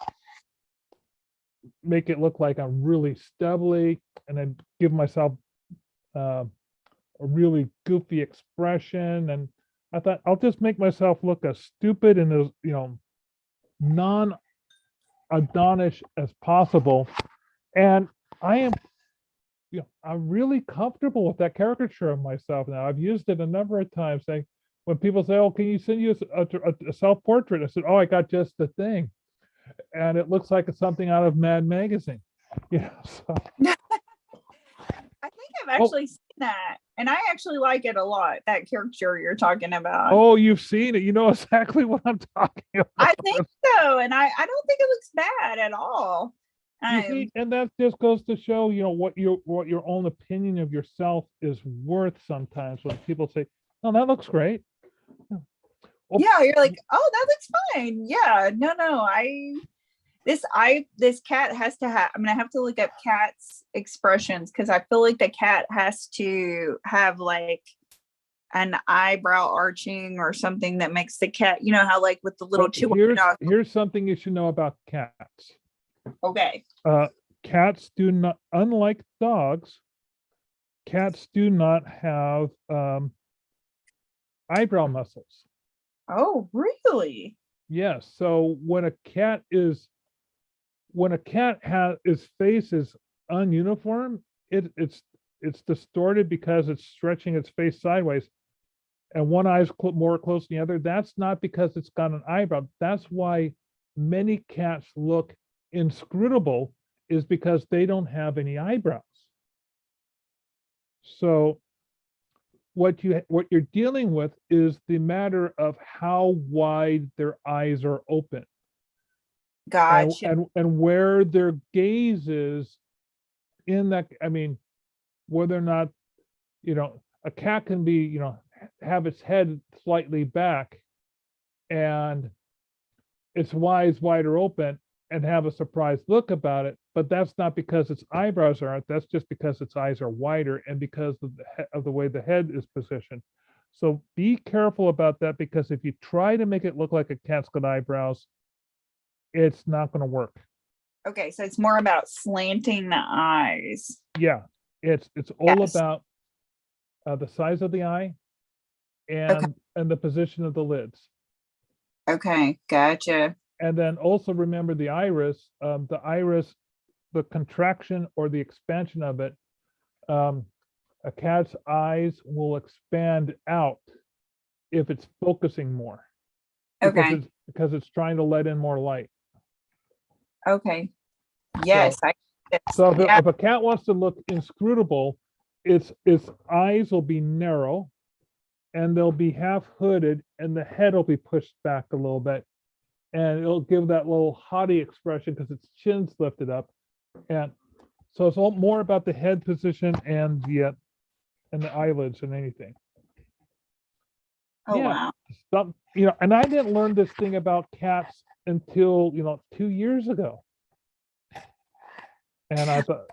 make it look like I'm really stubbly, and then give myself a really goofy expression. And I thought, I'll just make myself look as stupid and as, you know, non-Adonish as possible. And I'm really comfortable with that caricature of myself now. I've used it a number of times. When people say, "Oh, can you send you a self-portrait?" I said, "Oh, I got just the thing," and it looks like it's something out of Mad Magazine. You know, so. I think I've actually seen that, and I actually like it a lot. That caricature you're talking about. Oh, you've seen it. You know exactly what I'm talking about. I think so, and I don't think it looks bad at all. You see, and that just goes to show, what your own opinion of yourself is worth sometimes when people say, "Oh, that looks great." Well, Yeah, you're like, oh, that looks fine. Yeah, no, this cat has to have. I'm gonna have to look up cat's expressions because I feel like the cat has to have like an eyebrow arching or something that makes the cat. You know how like with the little Chihuahua dog. Here's something you should know about cats. Okay. Cats do not, unlike dogs, cats do not have eyebrow muscles. Oh, really? Yes. So when a cat has its face is ununiform, it's distorted because it's stretching its face sideways, and one eye is more close than the other. That's not because it's got an eyebrow. That's why many cats look inscrutable, is because they don't have any eyebrows. So what you're dealing with is the matter of how wide their eyes are open. Gotcha. And where their gaze is in that. I mean, whether or not, a cat can be, have its head slightly back and its eyes wider open and have a surprised look about it, but that's not because its eyebrows aren't. That's just because its eyes are wider and because of the way the head is positioned. So be careful about that, because if you try to make it look like a cat's got eyebrows, it's not going to work. Okay, so it's more about slanting the eyes. Yeah, it's all about the size of the eye and the position of the lids. Okay, gotcha. And then also remember the iris, the contraction or the expansion of it. A cat's eyes will expand out if it's focusing more. Okay. Because it's trying to let in more light. Okay. Yes. So if a cat wants to look inscrutable, its eyes will be narrow and they'll be half hooded and the head will be pushed back a little bit. And it'll give that little haughty expression because its chin's lifted up. And so it's all more about the head position and the eyelids than anything. Oh, wow. And I didn't learn this thing about cats until 2 years ago. And I thought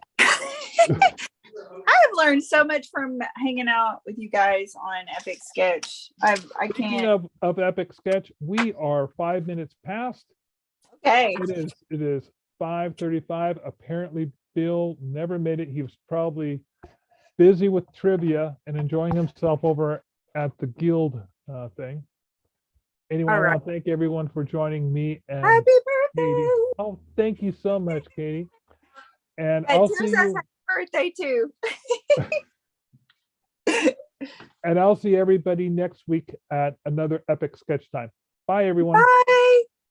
I have learned so much from hanging out with you guys on Epic Sketch. I can't. Speaking of Epic Sketch, we are 5 minutes past. Okay. It is 5:35. Apparently, Bill never made it. He was probably busy with trivia and enjoying himself over at the guild thing. Anyway, I want to thank everyone for joining me and Happy birthday! Katie. Oh, thank you so much, Katie. And I'll see you. Happy birthday too. And I'll see everybody next week at another Epic Sketch Time. Bye, everyone. Bye.